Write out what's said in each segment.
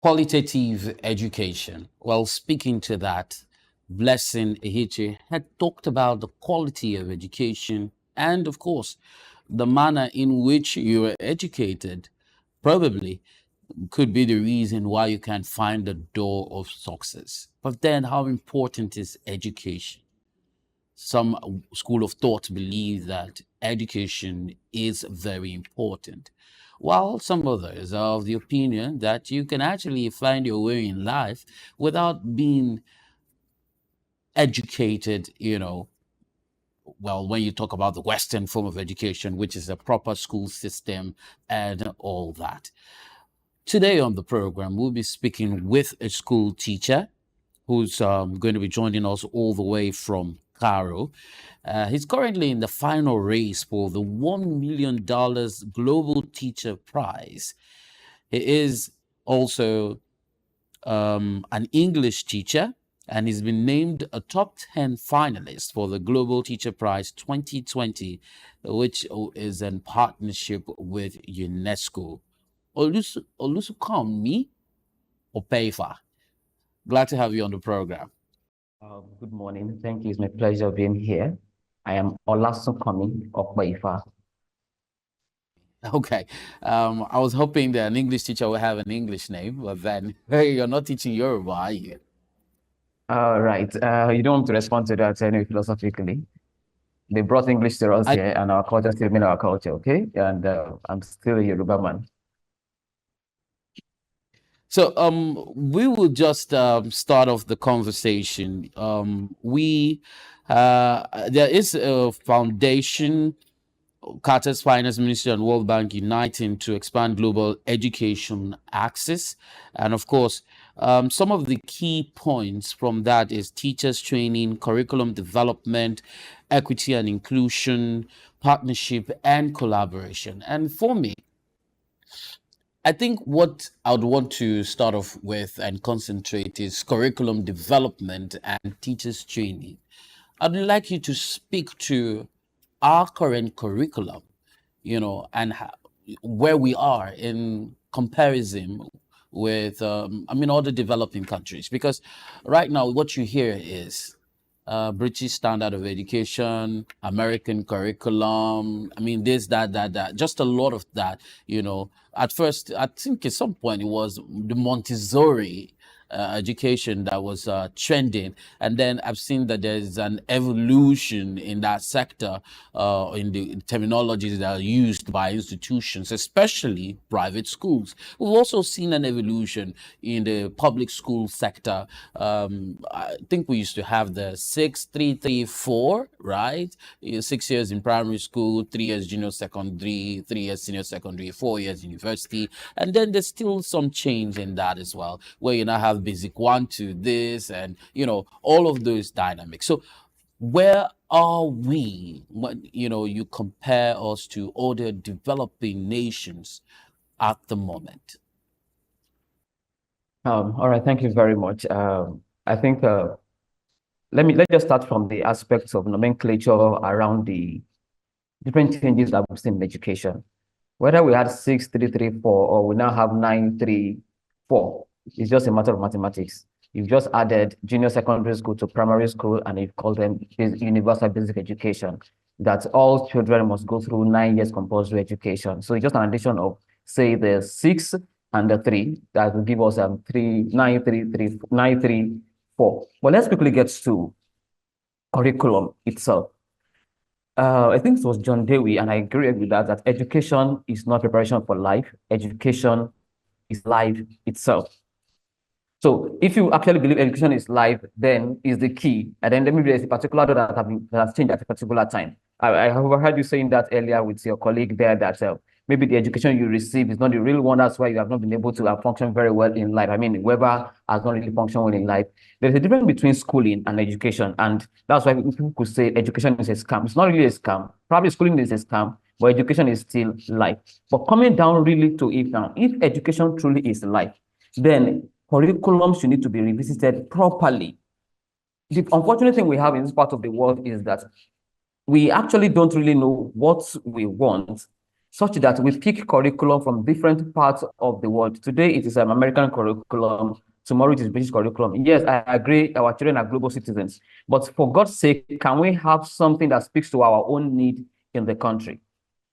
Qualitative education. Well, speaking to that, Blessing Ehiche had talked about the quality of education and, of course, the manner in which you are educated probably could be the reason why you can't find the door of success. But then, how important is education? Some school of thought believe that education is very important, while some others are of the opinion that you can actually find your way in life without being educated, well, when you talk about the Western form of education, which is a proper school system and all that. Today on the program, we'll be speaking with a school teacher who's going to be joining us all the way from Cairo. He's currently in the final race for the $1 million Global Teacher Prize. He is also an English teacher, and he's been named a top 10 finalist for the Global Teacher Prize 2020, which is in partnership with UNESCO. Olusukanmi Opeifa. Glad to have you on the program. Good morning. Thank you. It's my pleasure being here. I am Olasunkanmi of Baifa. Okay. I was hoping that an English teacher would have an English name, but then hey, you're not teaching Yoruba, are you? Right. You don't want to respond to that anyway philosophically. They brought English to us here, and our culture still remain our culture, okay? And I'm still a Yoruba man. So we will just start off the conversation. There is a foundation, Carter's Finance Ministry and World Bank uniting to expand global education access. And of course, some of the key points from that is teachers training, curriculum development, equity and inclusion, partnership, and collaboration. And for me, I think what I would want to start off with and concentrate is curriculum development and teachers training. I'd like you to speak to our current curriculum, and where we are in comparison with, other developing countries. Because right now, what you hear is British standard of education, American curriculum. I mean, this, that, just a lot of that. At first, I think at some point it was the Montessori education that was trending, and then I've seen that there's an evolution in that sector, in the terminologies that are used by institutions, especially private schools. We've also seen an evolution in the public school sector. I think we used to have the 6-3-3-4, right? 6 years in primary school, 3 years junior secondary, 3 years senior secondary, 4 years university, and then there's still some change in that as well, where you now have basic 1 to this, and all of those dynamics. So where are we when you compare us to other developing nations at the moment? All right. Thank you very much. I think let's just start from the aspects of nomenclature around the different changes that we've seen in education. Whether we had 6-3-3-4 or we now have 9-3-4, it's just a matter of mathematics. You've just added junior secondary school to primary school, and you've called them universal basic education. That all children must go through 9 years compulsory education. So it's just an addition of, say, the 6 and the 3 that will give us 9-3-3-9-3-4. But let's quickly get to curriculum itself. I think it was John Dewey, and I agree with that, that education is not preparation for life. Education is life itself. So if you actually believe education is life, then is the key. And then maybe there's a particular law that has changed at a particular time. I have heard you saying that earlier with your colleague there, that maybe the education you receive is not the real one. That's why you have not been able to function very well in life. I mean, Weber has not really functioned well in life. There's a difference between schooling and education. And that's why people could say education is a scam. It's not really a scam. Probably schooling is a scam, but education is still life. But coming down really to it now, if education truly is life, then curriculum should need to be revisited properly. The unfortunate thing we have in this part of the world is that we actually don't really know what we want such that we pick curriculum from different parts of the world. Today, it is an American curriculum. Tomorrow, it is British curriculum. Yes, I agree, our children are global citizens. But for God's sake, can we have something that speaks to our own need in the country?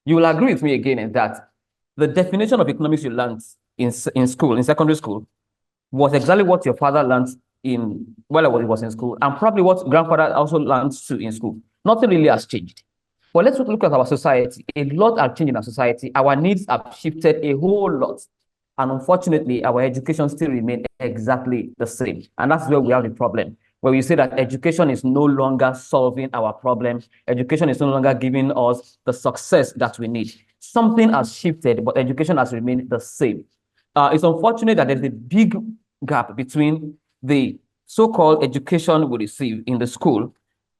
You will agree with me again in that the definition of economics you learned in school, in secondary school, was exactly what your father learned in while he was in school, and probably what grandfather also learned too in school. Nothing really has changed. But let's look at our society. A lot have changed in our society. Our needs have shifted a whole lot. And unfortunately, our education still remains exactly the same. And that's where we have the problem, where we say that education is no longer solving our problem. Education is no longer giving us the success that we need. Something has shifted, but education has remained the same. It's unfortunate that there's a big gap between the so-called education we receive in the school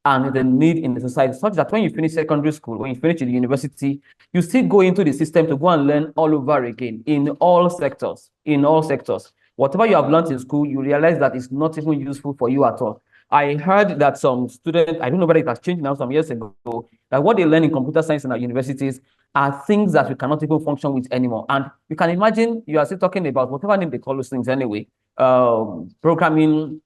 and the need in the society, such that when you finish secondary school, when you finish the university, you still go into the system to go and learn all over again in all sectors, in all sectors. Whatever you have learned in school, you realize that it's not even useful for you at all. I heard that some students, I don't know whether it has changed now, some years ago, that what they learn in computer science in our universities are things that we cannot even function with anymore. And you can imagine you are still talking about whatever name they call those things anyway, programming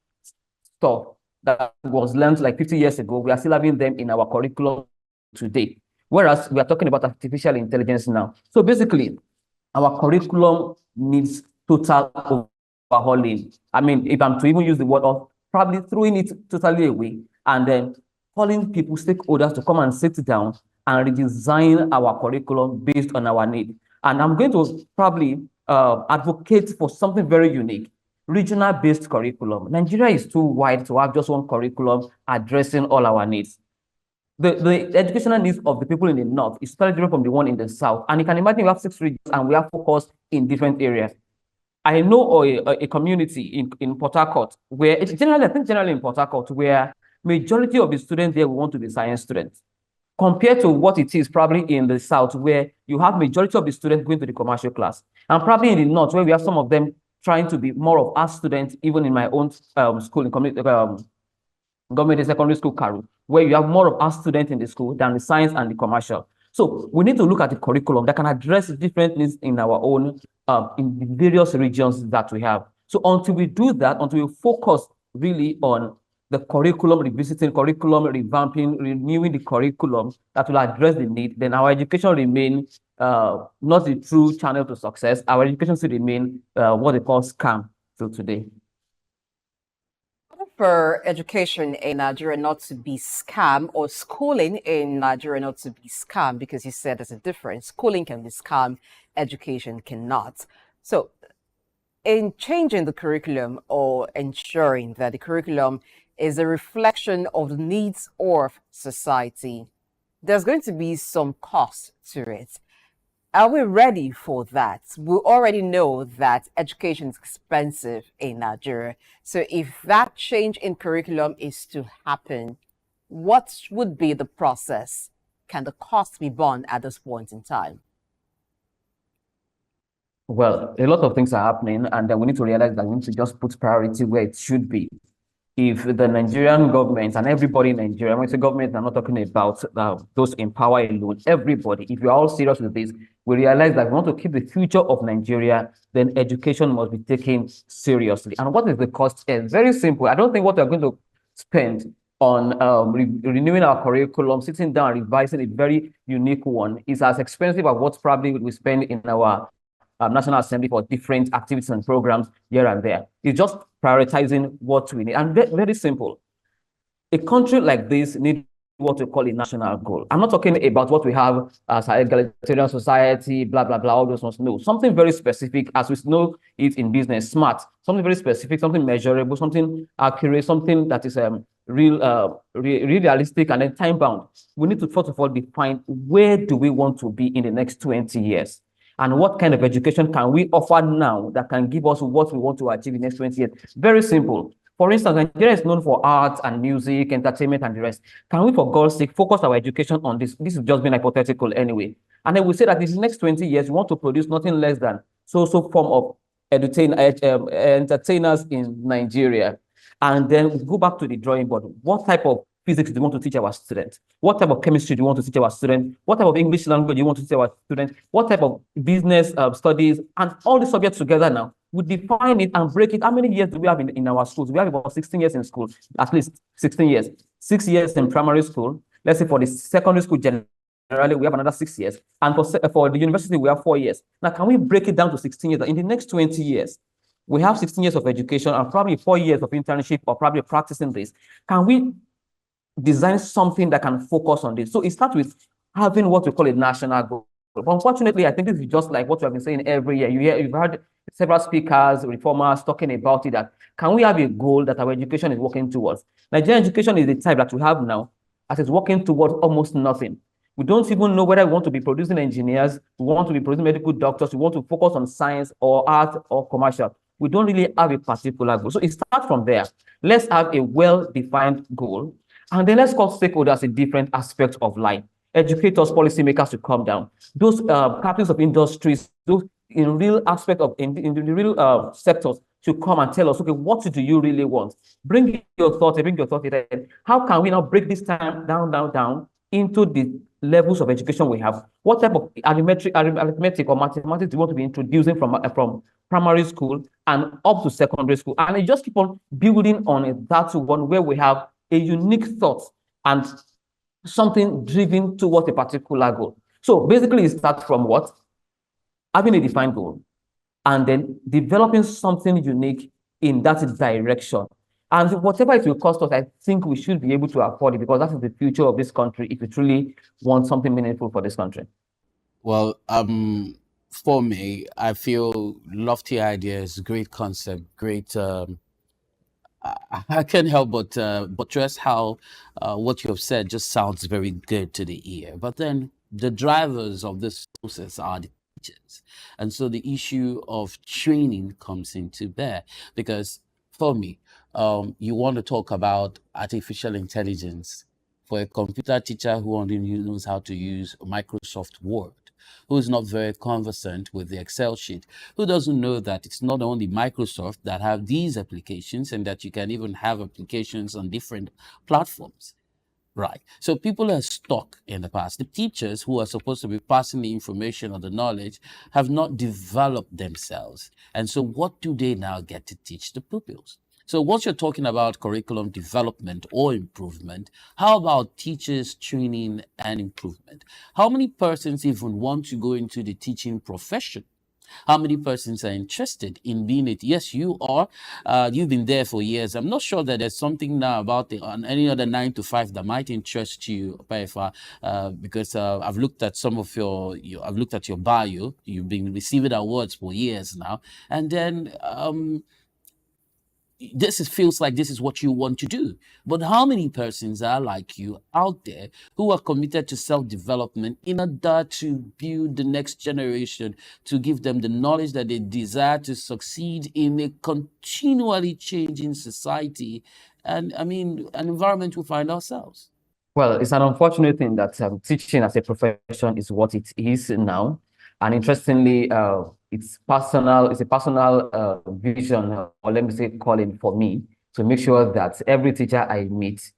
stuff that was learned like 50 years ago. We are still having them in our curriculum today. Whereas we are talking about artificial intelligence now. So basically, our curriculum needs total overhauling. I mean, if I'm to even use the word of probably throwing it totally away and then calling people, stakeholders to come and sit down and redesign our curriculum based on our need. And I'm going to probably advocate for something very unique, regional-based curriculum. Nigeria is too wide to have just one curriculum addressing all our needs. The educational needs of the people in the north is totally different from the one in the south. And you can imagine we have 6 regions and we are focused in different areas. I know a community in Port Harcourt where it's generally, I think generally in Port Harcourt, where majority of the students there want to be science students, compared to what it is probably in the south, where you have majority of the students going to the commercial class, and probably in the north, where we have some of them trying to be more of art students, even in my own school in community government secondary school, Karu, where you have more of art students in the school than the science and the commercial. So we need to look at the curriculum that can address different needs in our own, in the various regions that we have. So until we do that, until we focus really on the curriculum, revisiting curriculum, revamping, renewing the curriculum that will address the need, then our education remains not the true channel to success. Our education should remain what they call scam till today. For education in Nigeria not to be scam, or schooling in Nigeria not to be scam, because you said there's a difference. Schooling can be scam, education cannot. So in changing the curriculum or ensuring that the curriculum is a reflection of the needs of society, there's going to be some cost to it. Are we ready for that? We already know that education is expensive in Nigeria. So if that change in curriculum is to happen, what would be the process? Can the cost be borne at this point in time? Well, a lot of things are happening, and then we need to realize that we need to just put priority where it should be. If the Nigerian government and everybody in Nigeria, when I say government, I'm not talking about those in power alone, everybody, if you're all serious with this, we realize that we want to keep the future of Nigeria, then education must be taken seriously. And what is the cost? It's very simple. I don't think what we're going to spend on renewing our curriculum, sitting down, revising a very unique one is as expensive as what probably we spend in our National Assembly for different activities and programs here and there. It's just prioritizing what we need. And very simple. A country like this needs what we call a national goal. I'm not talking about what we have as an egalitarian society, blah, blah, blah, all those ones. No, something very specific, as we know it in business, smart, something very specific, something measurable, something accurate, something that is realistic and then time bound. We need to first of all define where do we want to be in the next 20 years. And what kind of education can we offer now that can give us what we want to achieve in the next 20 years? Very simple. For instance, Nigeria is known for arts and music, entertainment, and the rest. Can we, for God's sake, focus our education on this? This is just being hypothetical anyway. And then we say that in the next 20 years, we want to produce nothing less than so form of entertainers in Nigeria. And then we go back to the drawing board. What type of physics do you want to teach our students? What type of chemistry do you want to teach our students? What type of English language do you want to teach our students? What type of business studies? And all the subjects together now, we define it and break it. How many years do we have in our schools? We have about 16 years in school, at least 16 years. 6 years in primary school. Let's say for the secondary school generally, we have another 6 years. And for the university, we have 4 years. Now, can we break it down to 16 years? In the next 20 years, we have 16 years of education and probably 4 years of internship or probably practicing this. Can we design something that can focus on this? So it starts with having what we call a national goal. But unfortunately, I think this is just like what we have been saying every year. You've heard several speakers, reformers talking about it, that can we have a goal that our education is working towards? Nigerian education is the type that we have now, as it's working towards almost nothing. We don't even know whether we want to be producing engineers, we want to be producing medical doctors, we want to focus on science or art or commercial. We don't really have a particular goal. So it starts from there. Let's have a well-defined goal, and then let's call stakeholders in different aspects of life. Educators, policymakers to come down. Those captains of industries, those in real aspect of in the real sectors to come and tell us, okay, what do you really want? Bring your thoughts, bring your thoughts. How can we now break this time down into the levels of education we have? What type of arithmetic or mathematics do you want to be introducing from primary school and up to secondary school? And you just keep on building on that one where we have a unique thought and something driven towards a particular goal. So basically, it starts from what? Having a defined goal and then developing something unique in that direction. And whatever it will cost us, I think we should be able to afford it, because that is the future of this country if we truly want something meaningful for this country. Well, for me, I feel lofty ideas, great concept, great. I can't help but buttress how what you have said just sounds very good to the ear. But then the drivers of this process are the teachers. And so the issue of training comes into bear, because for me, you want to talk about artificial intelligence for a computer teacher who only knows how to use Microsoft Word, who is not very conversant with the Excel sheet, who doesn't know that it's not only Microsoft that have these applications and that you can even have applications on different platforms. Right. So people are stuck in the past. The teachers who are supposed to be passing the information or the knowledge have not developed themselves. And so what do they now get to teach the pupils? So once you're talking about curriculum development or improvement, how about teachers training and improvement? How many persons even want to go into the teaching profession? How many persons are interested in being it? Yes, you are. You've been there for years. I'm not sure that there's something now about on any other 9 to 5 that might interest you, Paifa, because I've looked at some of I've looked at your bio. You've been receiving awards for years now, and then feels like this is what you want to do. But how many persons are like you out there who are committed to self-development in order to build the next generation, to give them the knowledge that they desire to succeed in a continually changing society and, I mean, an environment we find ourselves? Well, it's an unfortunate thing that teaching as a profession is what it is now. And interestingly, it's a personal vision, or let me say calling for me, to make sure that every teacher I meet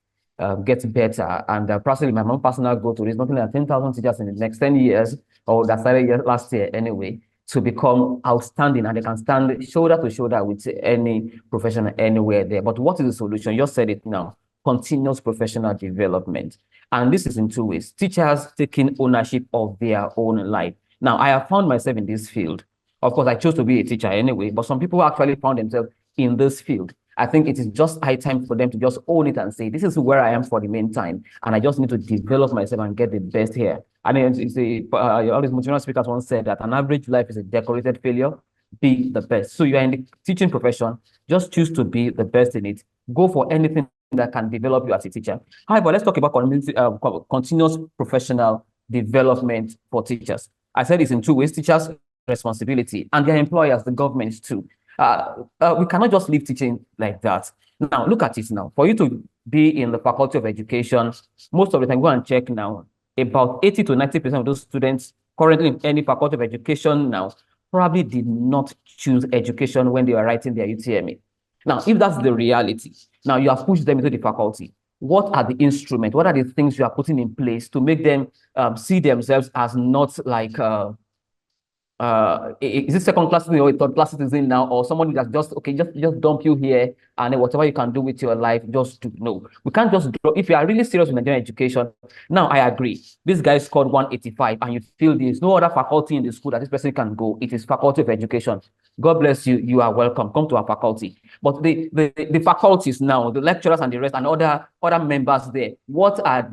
gets better. And personally, my own personal goal to reach nothing like 10,000 teachers in the next 10 years, or that started last year anyway, to become outstanding, and they can stand shoulder to shoulder with any professional anywhere there. But what is the solution? You just said it now. Continuous professional development. And this is in two ways. Teachers taking ownership of their own life. Now, I have found myself in this field. Of course, I chose to be a teacher anyway, but some people actually found themselves in this field. I think it is just high time for them to just own it and say, this is where I am for the meantime, and I just need to develop myself and get the best here. And all these motivational speakers once said that an average life is a decorated failure. Be the best. So you are in the teaching profession, just choose to be the best in it. Go for anything that can develop you as a teacher. However, let's talk about continuous professional development for teachers. I said it's in two ways: teachers' responsibility and their employers, the government too. We cannot just leave teaching like that. Now, look at it now. For you to be in the Faculty of Education, most of the time, go and check now, about 80 to 90% of those students currently in any Faculty of Education now probably did not choose education when they were writing their UTME. Now, if that's the reality, now you have pushed them into the faculty. what are the instruments? What are the things you are putting in place to make them see themselves as not like is it second class citizen or a third class citizen now, or someone that just okay, just dump you here and then whatever you can do with your life, just do. No, we can't just drop. If you are really serious with Nigerian education, now I agree. This guy scored 185, and you feel there's no other faculty in the school that this person can go. It is Faculty of Education. God bless you. You are welcome. Come to our faculty. But the faculties now, the lecturers and the rest, and other members there, what are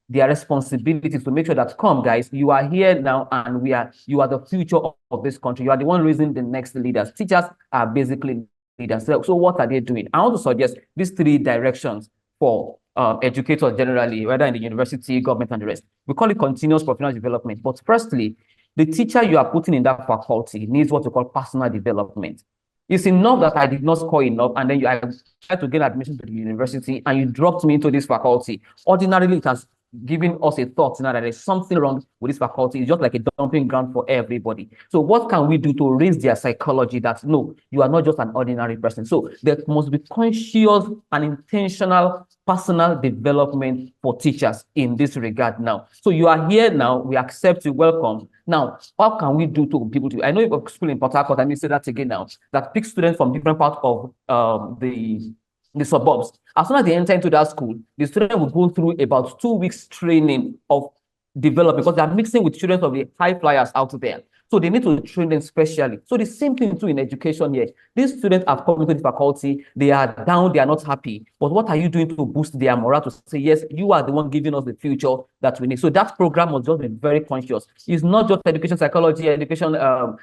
their responsibilities to make sure that, come guys, you are here now and you are the future of this country. You are the one raising the next leaders. Teachers are basically leaders. So what are they doing? I want to suggest these 3 directions for educators generally, whether in the university, government, and the rest. We call it continuous professional development. But firstly, the teacher you are putting in that faculty needs what we call personal development. It's enough that I did not score enough, and then I tried to get admission to the university, and you dropped me into this faculty. Ordinarily, it has giving us a thought now that there's something wrong with this faculty. It's just like a dumping ground for everybody. So what can we do to raise their psychology that, no, you are not just an ordinary person? So there must be conscious and intentional personal development for teachers in this regard now. So you are here now, we accept you, welcome. Now, what can we do to people? I know you have a school in Port Harcourt, and you say that again now, that pick students from different parts of the suburbs. As soon as they enter into that school, the student will go through about 2 weeks training of development, because they are mixing with children of the high flyers out there. So they need to train them specially. So the same thing too in education here. These students have come into the faculty, they are down, they are not happy. But what are you doing to boost their morale to say, yes, you are the one giving us the future that we need? So that program must just be very conscious. It's not just education psychology, education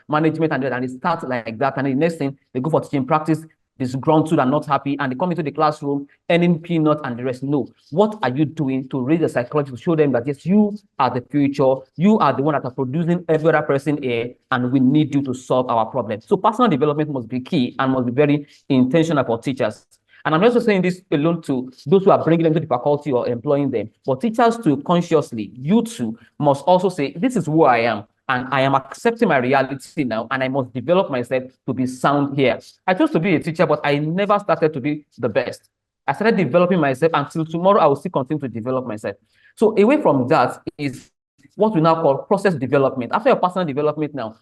management, and it starts like that. And the next thing, they go for teaching practice, disgruntled and not happy, and they come into the classroom earning peanut and the rest. No, what are you doing to raise the psychology to show them that yes, you are the future, you are the one that are producing every other person here, and we need you to solve our problems. So personal development must be key and must be very intentional for teachers. And I'm not just saying this alone to those who are bringing them to the faculty or employing them, but teachers too, consciously, you too must also say, this is who I am, and I am accepting my reality now, and I must develop myself to be sound here. I chose to be a teacher, but I never started to be the best. I started developing myself, until tomorrow I will still continue to develop myself. So away from that is what we now call process development. After your personal development now,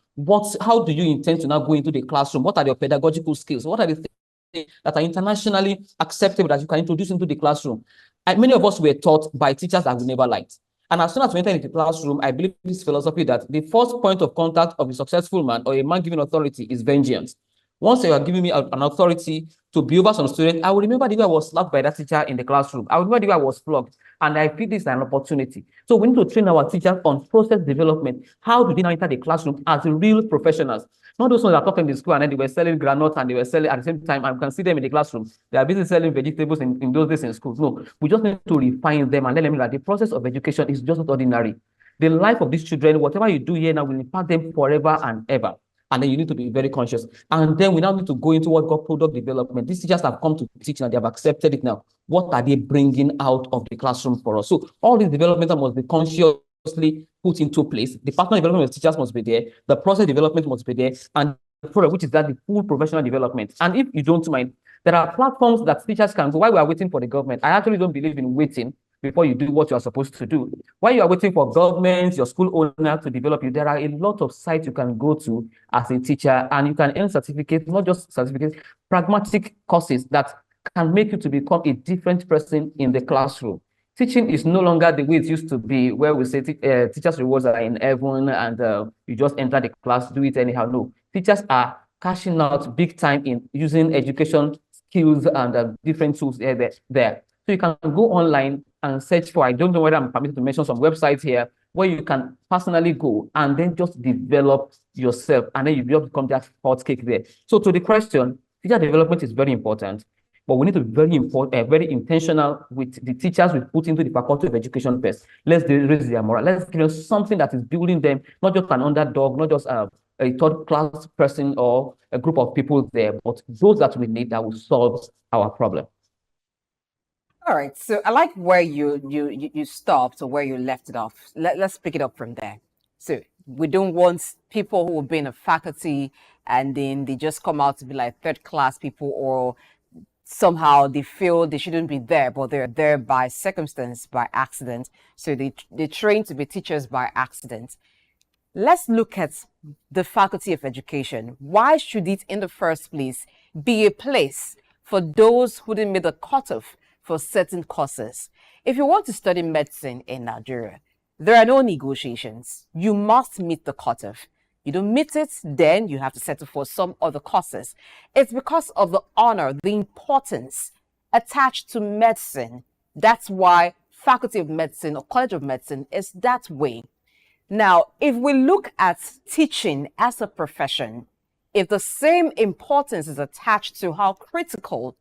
how do you intend to now go into the classroom? What are your pedagogical skills? What are the things that are internationally acceptable that you can introduce into the classroom? And many of us were taught by teachers that we never liked. And as soon as we enter into the classroom, I believe this philosophy that the first point of contact of a successful man or a man given authority is vengeance. Once you are giving me an authority to be over some students, I will remember the way I was slapped by that teacher in the classroom. I will remember the way I was flogged. And I feel this is an opportunity. So we need to train our teachers on process development. How do they now enter the classroom as real professionals? Not those ones that are talking in the school and then they were selling granules and they were selling at the same time. I can see them in the classroom. They are busy selling vegetables in those days in schools. No, we just need to refine them and let them know that the process of education is just not ordinary. The life of these children, whatever you do here now, will impact them forever and ever. And then you need to be very conscious. And then we now need to go into what called product development. These teachers have come to teach and they have accepted it now. What are they bringing out of the classroom for us? So all these development must be consciously put into place. The personal development of teachers must be there. The process development must be there. And the product, which is that the full professional development. And if you don't mind, there are platforms that teachers can go. While we are waiting for the government, I actually don't believe in waiting before you do what you are supposed to do. While you are waiting for government, your school owner to develop you, there are a lot of sites you can go to as a teacher, and you can earn certificates, not just certificates, pragmatic courses that can make you to become a different person in the classroom. Teaching is no longer the way it used to be, where we say teachers' rewards are in heaven and you just enter the class, do it anyhow. No, teachers are cashing out big time in using education skills and different tools there. So you can go online and search for, I don't know whether I'm permitted to mention some websites here, where you can personally go and then just develop yourself, and then you just become that hot cake there. So to the question, teacher development is very important, but we need to be very intentional with the teachers we put into the Faculty of Education first. Let's raise their morale. Let's give them something that is building them, not just an underdog, not just a third class person or a group of people there, but those that we need that will solve our problem. All right, so I like where you stopped or where you left it off. Let's pick it up from there. So we don't want people who have been a faculty and then they just come out to be like third class people or somehow they feel they shouldn't be there, but they're there by circumstance, by accident. So they train to be teachers by accident. Let's look at the Faculty of Education. Why should it, in the first place, be a place for those who didn't meet the cutoff for certain courses? If you want to study medicine in Nigeria, there are no negotiations. You must meet the cutoff. You don't meet it, then you have to settle for some other courses. It's because of the honor, the importance attached to medicine. That's why Faculty of Medicine or College of Medicine is that way. Now, if we look at teaching as a profession, if the same importance is attached to how critical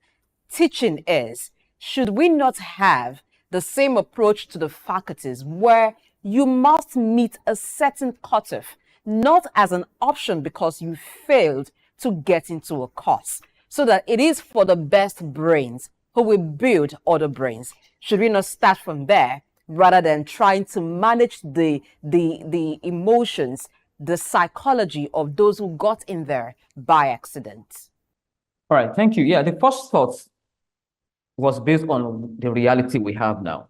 teaching is, should we not have the same approach to the faculties where you must meet a certain cutoff, not as an option because you failed to get into a course, so that it is for the best brains who will build other brains? Should we not start from there rather than trying to manage the emotions, the psychology of those who got in there by accident? All right, thank you. Yeah, the first thought was based on the reality we have now.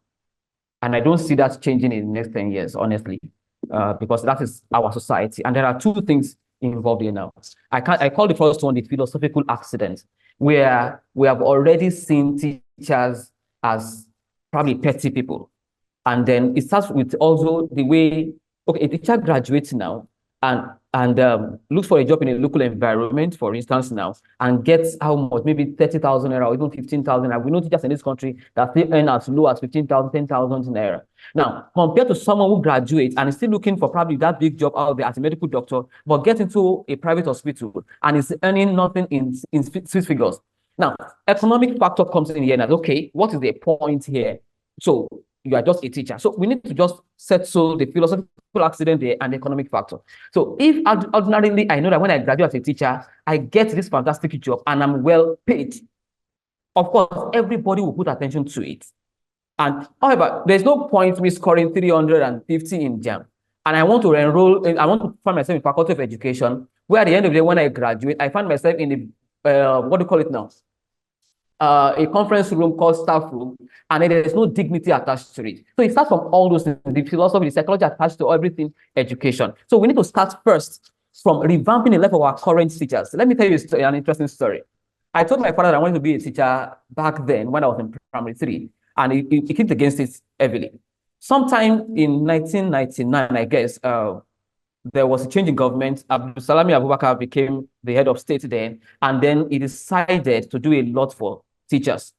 And I don't see that changing in the next 10 years, honestly, because that is our society. And there are two things involved here now. I call the first one the philosophical accident, where we have already seen teachers as probably petty people. And then it starts with also the way, okay, a teacher graduates now and looks for a job in a local environment, for instance, now, and gets how much, maybe 30,000 naira or even 15,000 naira. We know teachers in this country that they earn as low as 15,000, 10,000 naira. Now, compared to someone who graduates and is still looking for probably that big job out there as a medical doctor, but gets into a private hospital and is earning nothing in six figures. Now, economic factor comes in here and okay, what is the point here? So you are just a teacher. So we need to just settle the philosophical accident there and the economic factor. So if ordinarily I know that when I graduate as a teacher, I get this fantastic job and I'm well paid, of course, everybody will put attention to it. And however, there's no point me scoring 350 in JAM. And I want to enroll, I want to find myself in Faculty of Education, where at the end of the day, when I graduate, I find myself in the, what do you call it now? A conference room called staff room, and then there's no dignity attached to it. So it starts from all those things, the philosophy, the psychology attached to everything, education. So we need to start first from revamping the life of our current teachers. Let me tell you an interesting story. I told my father that I wanted to be a teacher back then when I was in primary 3, and he kicked against it heavily. Sometime in 1999, I guess, there was a change in government. Salami Abubakar became the head of state then, and then he decided to do a lot for teachers.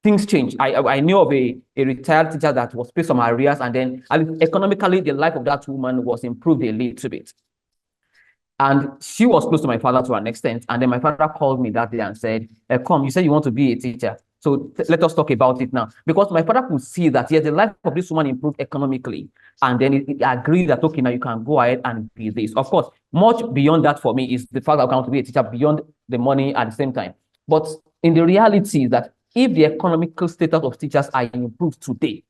Things changed. I knew of a retired teacher that was paid some arrears, and then economically, the life of that woman was improved a little bit. And she was close to my father to an extent. And then my father called me that day and said, come, you said you want to be a teacher. So let us talk about it now. Because my father could see that, yes, the life of this woman improved economically. And then he agreed that, okay, now you can go ahead and be this. Of course, much beyond that for me is the fact that I want to be a teacher beyond the money at the same time. But in the reality is that if the economical status of teachers are improved today,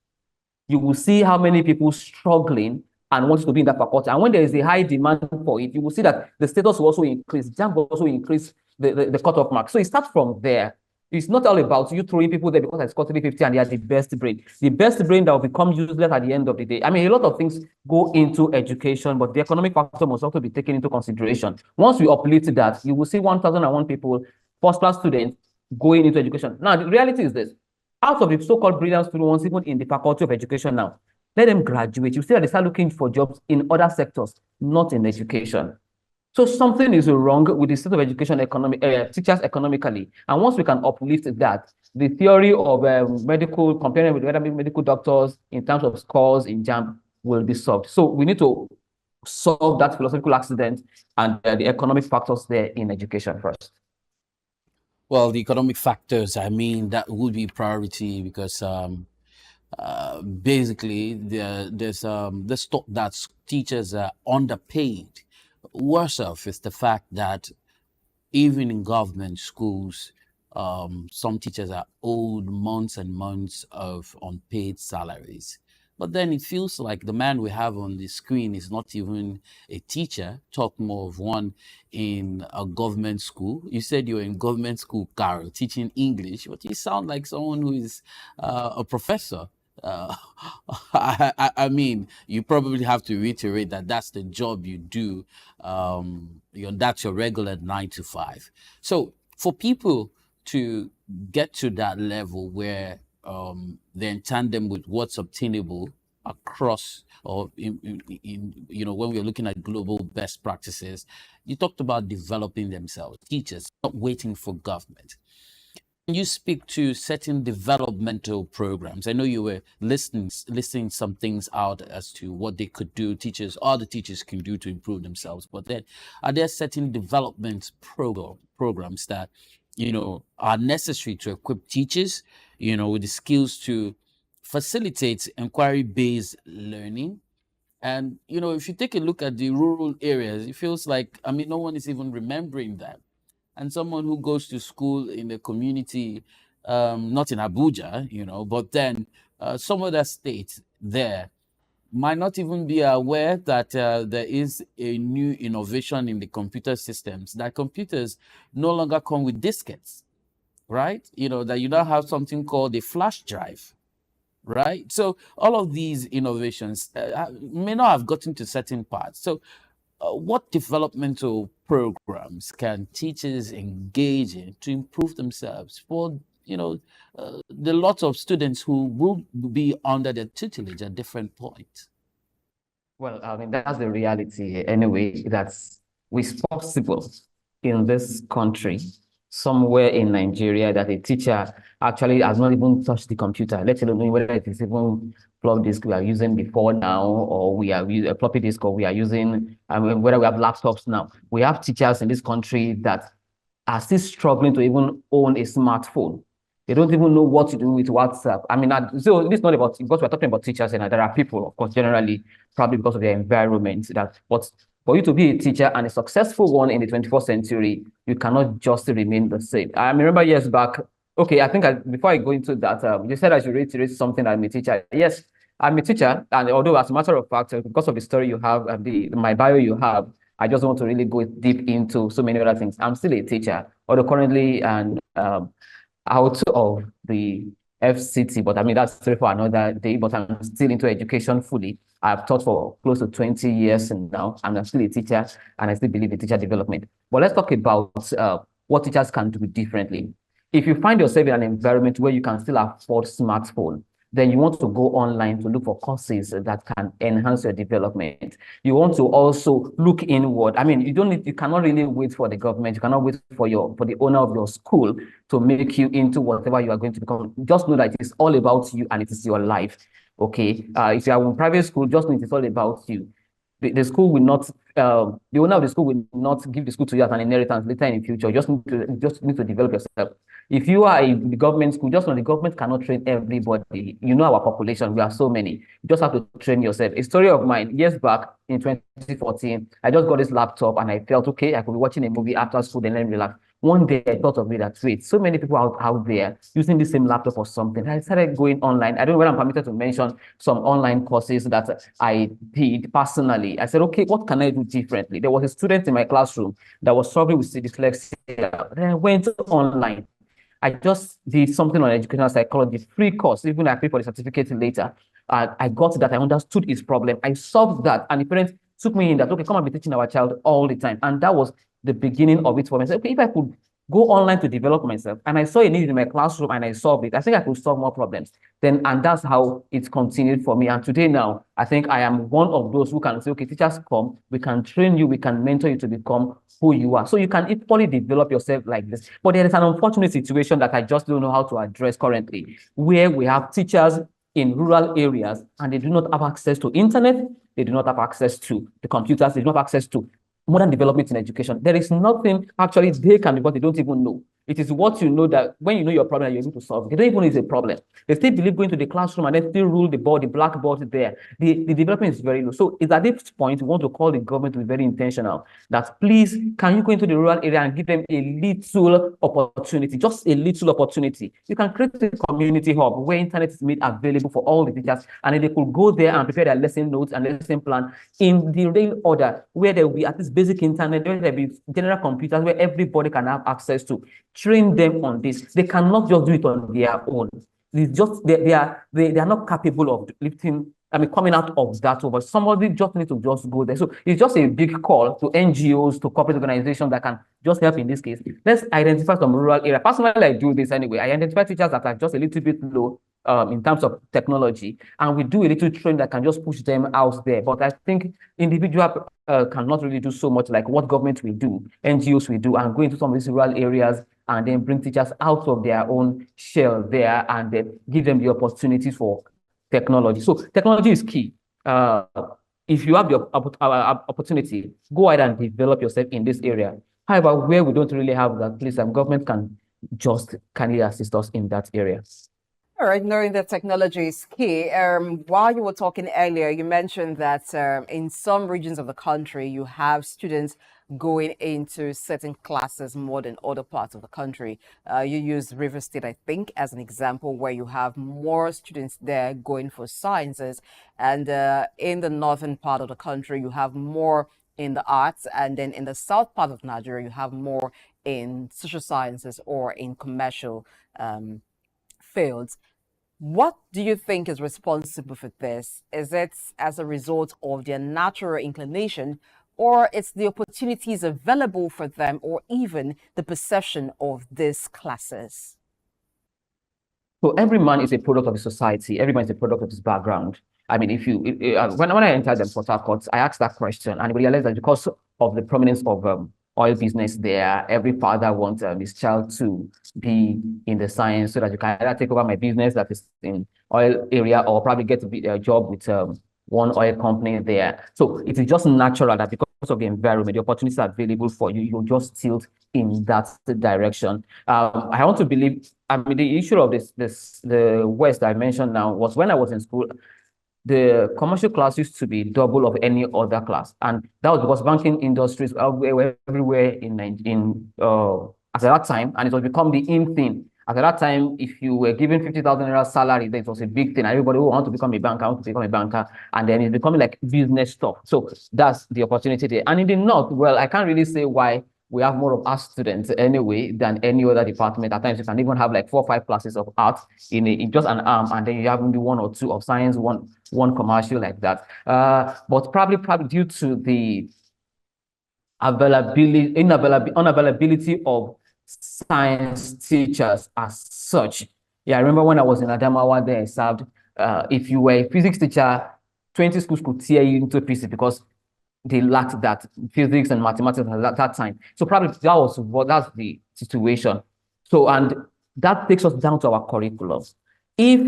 you will see how many people struggling and wants to be in that faculty. And when there is a high demand for it, you will see that the status will also increase. JAMB will also increase the cutoff mark. So it starts from there. It's not all about you throwing people there because I scored 350 and they are the best brain. The best brain that will become useless at the end of the day. I mean, a lot of things go into education, but the economic factor must also be taken into consideration. Once we uplift that, you will see 1,001 people, first-class students, going into education. Now, the reality is this. Out of the so-called brilliant students, even in the Faculty of Education now, let them graduate. You see that they start looking for jobs in other sectors, not in education. So something is wrong with the state of education teachers economically. And once we can uplift that, the theory of medical, comparing with other medical doctors in terms of scores in JAMB will be solved. So we need to solve that philosophical accident and the economic factors there in education first. Well, the economic factors, I mean, that would be priority because basically there's this thought that teachers are underpaid. Worse off is the fact that even in government schools, some teachers are owed months and months of unpaid salaries. But then it feels like the man we have on the screen is not even a teacher, talk more of one in a government school. You said you're in government school, Carol, teaching English, but you sound like someone who is a professor. Uh, I mean, you probably have to reiterate that that's the job you do. That's your regular 9 to 5. So for people to get to that level where they're in tandem with what's obtainable across or when we're looking at global best practices, you talked about developing themselves, teachers, not waiting for government. Can you speak to certain developmental programs? I know you were listing some things out as to what they could do, other teachers can do to improve themselves. But then, are there certain development programs that are necessary to equip teachers, with the skills to facilitate inquiry-based learning? And if you take a look at the rural areas, it feels like no one is even remembering that. And someone who goes to school in the community, not in Abuja, but then some other state there might not even be aware that there is a new innovation in the computer systems, that computers no longer come with diskettes, right? That you now have something called a flash drive, right? So all of these innovations may not have gotten to certain parts. So what developmental programs can teachers engage in to improve themselves for the lot of students who will be under their tutelage at different points? Well, that's the reality anyway, that's it's possible in this country, somewhere in Nigeria, that a teacher actually has not even touched the computer, let alone knowing whether it is even floppy disk we are using before now, or we are using a floppy disk, or we are using, whether we have laptops now. We have teachers in this country that are still struggling to even own a smartphone. They don't even know what to do with WhatsApp. So this is not about, because we're talking about teachers, and there are people, of course, generally, probably because of their environment, but for you to be a teacher and a successful one in the 21st century, you cannot just remain the same. I remember years back, okay, I think before I go into that, you said I should reiterate something. I'm a teacher. Yes, I'm a teacher, and although as a matter of fact, because of the story you have, my bio you have, I just want to really go deep into so many other things. I'm still a teacher, although currently out of the FCT, but that's story for another day. But I'm still into education fully. I've taught for close to 20 years now, and I'm still a teacher, and I still believe in teacher development. But let's talk about what teachers can do differently. If you find yourself in an environment where you can still afford smartphone, then you want to go online to look for courses that can enhance your development. You want to also look inward. You cannot really wait for the government. You cannot wait for the owner of your school to make you into whatever you are going to become. Just know that it's all about you, and it is your life. Okay. If you are in private school, just know it's all about you. The school will not, the owner of the school will not give the school to you as an inheritance later in the future. You just need to develop yourself. If you are the government school, just know the government cannot train everybody. Our population, we are so many. You just have to train yourself. A story of mine, years back in 2014, I just got this laptop and I felt, okay, I could be watching a movie after school and then relax. One day I thought of it that, wait, so many people out there using the same laptop or something. I started going online. I don't know whether I'm permitted to mention some online courses that I did personally. I said, okay, what can I do differently? There was a student in my classroom that was struggling with dyslexia. Then I went online. I just did something on educational psychology, free course, even I paid for the certificate later. I got that, I understood his problem. I solved that, and the parents took me in that, okay, come and be teaching our child all the time. And that was the beginning of it for me. I said, okay, if I could go online to develop myself, and I saw a need in my classroom and I solved it, I think I could solve more problems. And that's how it continued for me. And today now, I think I am one of those who can say, okay, teachers come, we can train you, we can mentor you to become who you are. So you can equally develop yourself like this. But there is an unfortunate situation that I just don't know how to address currently, where we have teachers in rural areas and they do not have access to internet, they do not have access to the computers, they do not have access to modern development in education. There is nothing actually they can do, but they don't even know. It is what you know that when you know your problem, you're able to solve it. They don't even know it's a problem. They still believe going to the classroom and then still rule the board, the blackboard there. The development is very low. So it's at this point we want to call the government to be very intentional that please, can you go into the rural area and give them a little opportunity, just a little opportunity. You can create a community hub where internet is made available for all the teachers, and then they could go there and prepare their lesson notes and lesson plan in the real order, where there will be at least basic internet, where there will be general computers where everybody can have access to. Train them on this. They cannot just do it on their own. It's just they are not capable of lifting. I mean, coming out of that over. Somebody just need to just go there. So it's just a big call to NGOs, to corporate organizations that can just help in this case. Let's identify some rural area. Personally, I do this anyway. I identify teachers that are just a little bit low in terms of technology, and we do a little training that can just push them out there. But I think individual cannot really do so much like what government will do, NGOs will do, and go into some of these rural areas and then bring teachers out of their own shell there and then give them the opportunities for technology. So technology is key. If you have the opportunity, go ahead and develop yourself in this area. However, where we don't really have that, please, government can just kindly assist us in that area. All right, knowing that technology is key. While you were talking earlier, you mentioned that in some regions of the country, you have students going into certain classes more than other parts of the country. You use River State, I think, as an example, where you have more students there going for sciences. And in the northern part of the country, you have more in the arts. And then in the south part of Nigeria, you have more in social sciences or in commercial fields. What do you think is responsible for this? Is it as a result of their natural inclination, or it's the opportunities available for them, or even the perception of these classes? So every man is a product of his society. Every man is a product of his background. I mean, when I entered the Port Harcourt, I asked that question, and I realized that because of the prominence of oil business there, every father wants his child to be in the science so that you can either take over my business that is in oil area or probably get a job with one oil company there. So it is just natural that because of the environment, the opportunities are available for you, you just tilt in that direction. I want to believe, I mean, the issue of the West I mentioned now was when I was in school, the commercial class used to be double of any other class, and that was because banking industries were everywhere at that time, and it was become the in thing. At that time, if you were given 50,000 naira salary, then it was a big thing. Everybody who want to become a banker, want to become a banker, and then it's becoming like business stuff. So that's the opportunity there. And in the north, well, I can't really say why we have more of art students anyway than any other department. At times, you can even have like 4 or 5 classes of art in just an arm, and then you have maybe 1 or 2 of science, one commercial like that. But probably due to the unavailability of science teachers as such. Yeah, I remember when I was in Adamawa there, I served. If you were a physics teacher, 20 schools could tear you into pieces because they lacked that physics and mathematics at that time. So probably that's the situation. So, and that takes us down to our curriculum. If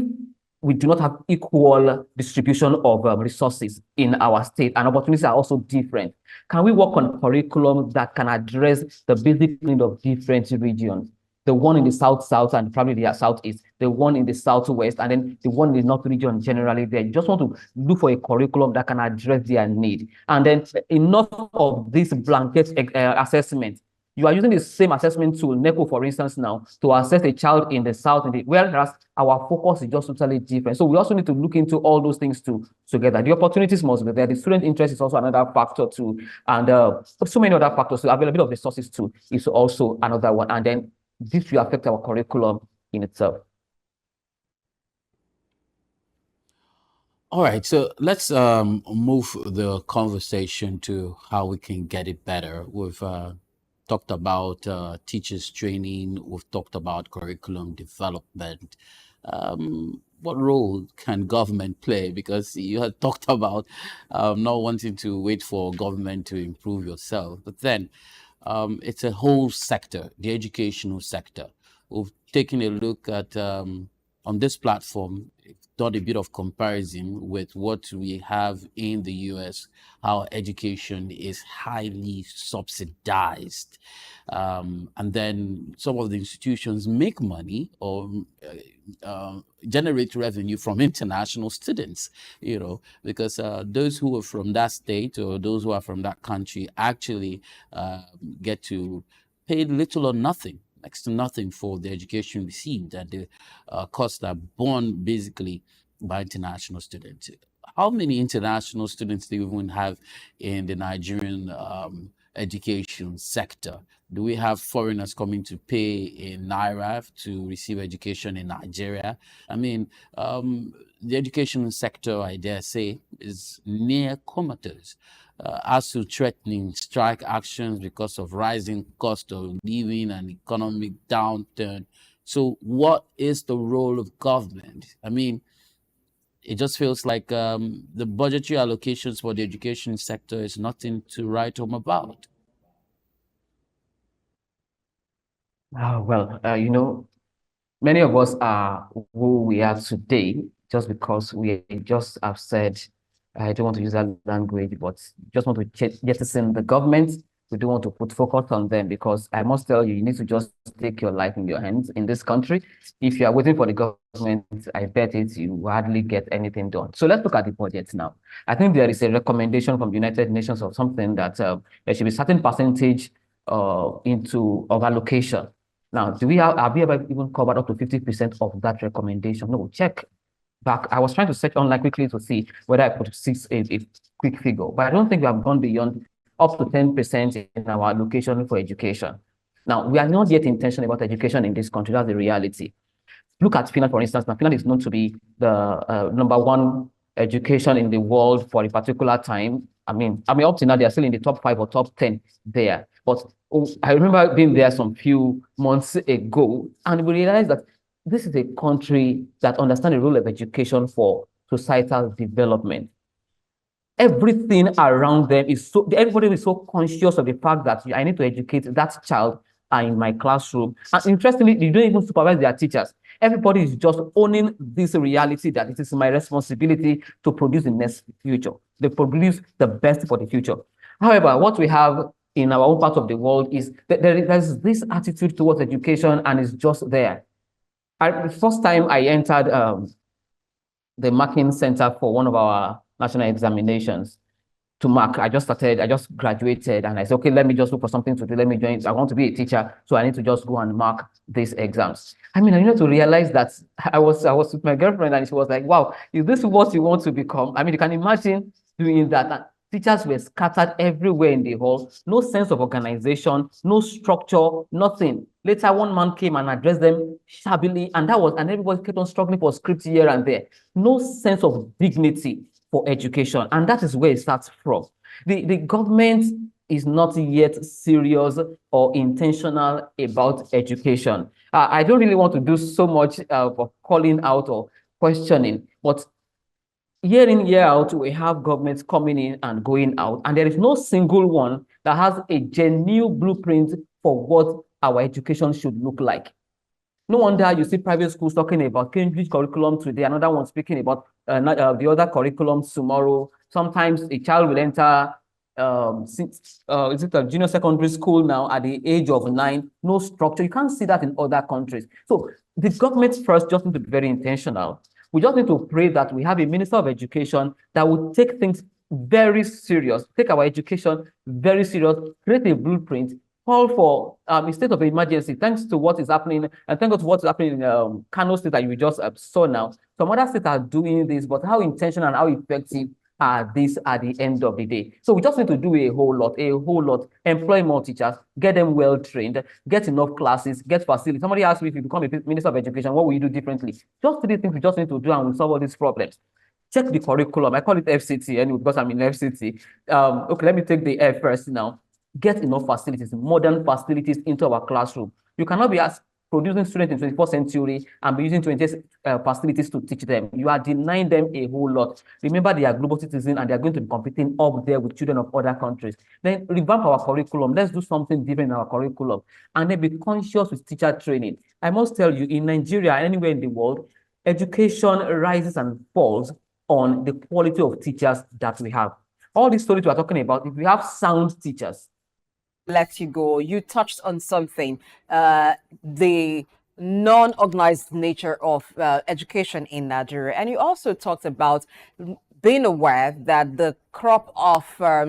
we do not have equal distribution of resources in our state, and opportunities are also different, can we work on curriculum that can address the basic need of different regions? The one in the south and probably the southeast, the one in the southwest, and then the one in the north region generally there. You just want to look for a curriculum that can address their need. And then enough of this blanket assessment. You are using the same assessment tool, NECO, for instance, now, to assess a child in the south, whereas our focus is just totally different. So we also need to look into all those things together. The opportunities must be there. The student interest is also another factor too. And so many other factors. So availability of resources too is also another one. And then this will affect our curriculum in itself. All right, so let's move the conversation to how we can get it better. We've talked about teachers training. We've talked about curriculum development. What role can government play? Because you had talked about not wanting to wait for government to improve yourself, but then it's a whole sector, the educational sector. We've taken a look at on this platform done a bit of comparison with what we have in the US, how education is highly subsidized. And then some of the institutions make money or generate revenue from international students, because those who are from that state or those who are from that country actually get to pay little or nothing, next to nothing, for the education received, and the costs are borne basically by international students. How many international students do you even have in the Nigerian education sector? Do we have foreigners coming to pay in Naira to receive education in Nigeria? I mean, the education sector, I dare say, is near comatose. As to threatening strike actions because of rising cost of living and economic downturn. So what is the role of government? I mean, it just feels like the budgetary allocations for the education sector is nothing to write home about. Well, many of us are who we are today just because we just have said, I don't want to use that language, but just want to jettison the government. We don't want to put focus on them because I must tell you, you need to just take your life in your hands in this country. If you are waiting for the government, I bet it, you hardly get anything done. So let's look at the budget now. I think there is a recommendation from the United Nations or something that there should be a certain percentage of allocation. Now, have we ever even covered up to 50% of that recommendation? No, check back. I was trying to search online quickly to see whether I could see a quick figure, but I don't think we have gone beyond up to 10% in our allocation for education. Now, we are not yet intentional about education in this country. That's the reality. Look at Finland, for instance. Now, Finland is known to be the number one education in the world for a particular time. I mean, up to now, they're still in the top 5 or top 10 there. But I remember being there some few months ago, and we realized that this is a country that understands the role of education for societal development. Everything around them everybody is so conscious of the fact that I need to educate that child in my classroom. And interestingly, they don't even supervise their teachers. Everybody is just owning this reality that it is my responsibility to produce the next future. They produce the best for the future. However, what we have in our own part of the world is that there's this attitude towards education, and it's just there. The first time I entered the marking center for one of our national examinations to mark, I just graduated, and I said, okay, let me just look for something to do. Let me join. I want to be a teacher, so I need to just go and mark these exams. I mean, I need to realize that I was with my girlfriend, and she was like, wow, is this what you want to become? I mean, you can imagine doing that. Teachers were scattered everywhere in the hall, no sense of organization, no structure, nothing. Later, one man came and addressed them shabbily, and everybody kept on struggling for script here and there. No sense of dignity for education, and that is where it starts from. The government is not yet serious or intentional about education. I don't really want to do so much of calling out or questioning, but year in, year out, we have governments coming in and going out, and there is no single one that has a genuine blueprint for what our education should look like. No wonder you see private schools talking about Cambridge curriculum today, another one speaking about the other curriculums tomorrow. Sometimes a child will enter is it a junior secondary school now at the age of 9, no structure. You can't see that in other countries. So the government first just need to be very intentional. We just need to pray that we have a minister of education that will take things very serious, take our education very serious, create a blueprint, call for a state of emergency, thanks to what is happening, and thank God to what's happening in Kano State that you just saw now. Some other states are doing this, but how intentional and how effective are these at the end of the day? So we just need to do a whole lot, employ more teachers, get them well trained, get enough classes, get facilities. Somebody asked me, if you become a minister of education, what will you do differently? Just 3 things we just need to do, and we'll solve all these problems. Check the curriculum. I call it FCT anyway, because I'm in FCT. Okay, let me take the F first now. Get enough facilities, modern facilities into our classroom. You cannot be producing students in the 21st century and be using 20th facilities to teach them. You are denying them a whole lot. Remember, they are global citizens and they are going to be competing up there with children of other countries. Then revamp our curriculum. Let's do something different in our curriculum. And then be conscious with teacher training. I must tell you, in Nigeria, anywhere in the world, education rises and falls on the quality of teachers that we have. All these stories we're talking about, if we have sound teachers. Let you go. You touched on something, the non-organized nature of education in Nigeria, and you also talked about being aware that the crop of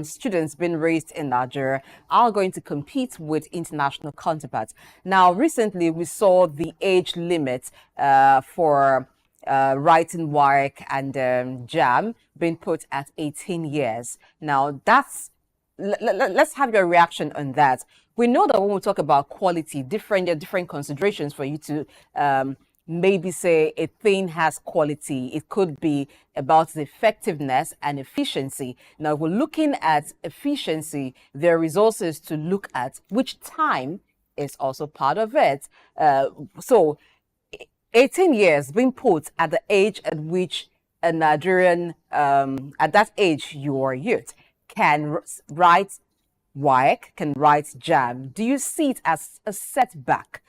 students being raised in Nigeria are going to compete with international counterparts. Now, recently we saw the age limit for writing work and JAM being put at 18 years. Now, let's have your reaction on that. We know that when we talk about quality, there are different considerations for you to maybe say a thing has quality. It could be about the effectiveness and efficiency. Now, if we're looking at efficiency, there are resources to look at, which time is also part of it. So 18 years being put at the age at which a Nigerian, at that age, you are youth, can write WAEC, can write JAM. Do you see it as a setback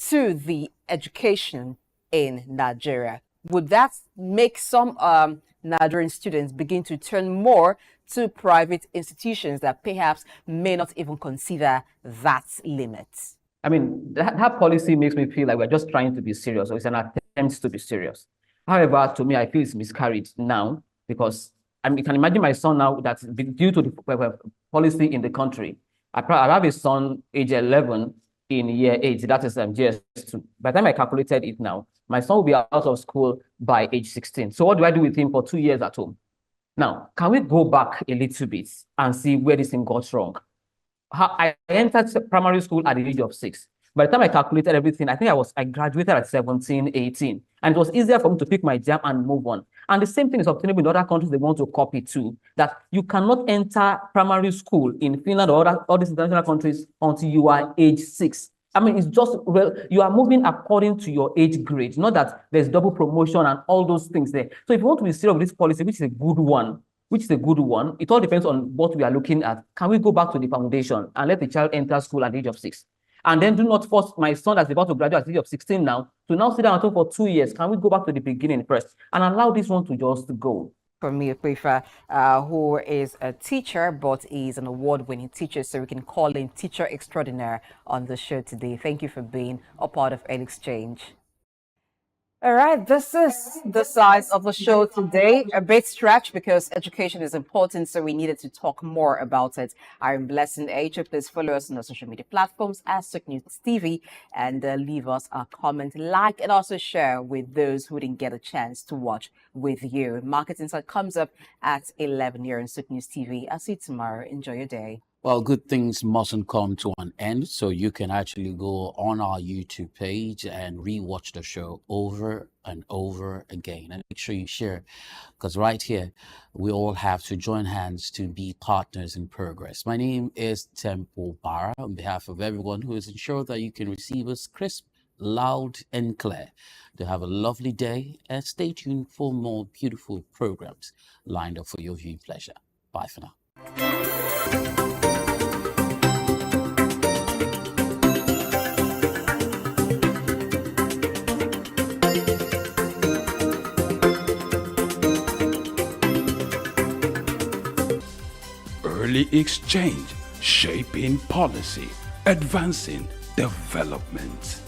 to the education in Nigeria? Would that make some Nigerian students begin to turn more to private institutions that perhaps may not even consider that limit? I mean, that policy makes me feel like we're just trying to be serious, or it's an attempt to be serious. However, to me, I feel it's miscarried now because I mean, you can imagine my son now that's due to the policy in the country. I have a son age 11 in year 8, that is GS2. By the time I calculated it now, my son will be out of school by age 16. So what do I do with him for 2 years at home? Now, can we go back a little bit and see where this thing got wrong? I entered primary school at the age of 6. By the time I calculated everything, I think I graduated at 17, 18. And it was easier for me to pick my jam and move on. And the same thing is obtainable in other countries they want to copy too, that you cannot enter primary school in Finland or all these international countries until you are age 6. I mean, it's just, well, you are moving according to your age grade, not that there's double promotion and all those things there. So if you want to be serious with this policy, which is a good one, it all depends on what we are looking at. Can we go back to the foundation and let the child enter school at the age of 6? And then do not force my son that's about to graduate at the age of 16 now to now sit down at home for 2 years. Can we go back to the beginning first and allow this one to just go? For me, Prefer, who is a teacher, but is an award-winning teacher, so we can call him Teacher Extraordinaire on the show today. Thank you for being a part of Early Exchange. All right, this is the size of the show today. A bit stretched because education is important, so we needed to talk more about it. I'm Blessing H. Please follow us on our social media platforms at Sook News TV and leave us a comment, like, and also share with those who didn't get a chance to watch with you. Market Insight comes up at 11 here on Sook News TV. I'll see you tomorrow. Enjoy your day. Well, good things mustn't come to an end, so you can actually go on our YouTube page and rewatch the show over and over again. And make sure you share, because right here, we all have to join hands to be partners in progress. My name is Temple Barra. On behalf of everyone who has ensured that you can receive us crisp, loud, and clear. To have a lovely day, and stay tuned for more beautiful programs lined up for your viewing pleasure. Bye for now. Early Exchange, shaping policy, advancing development.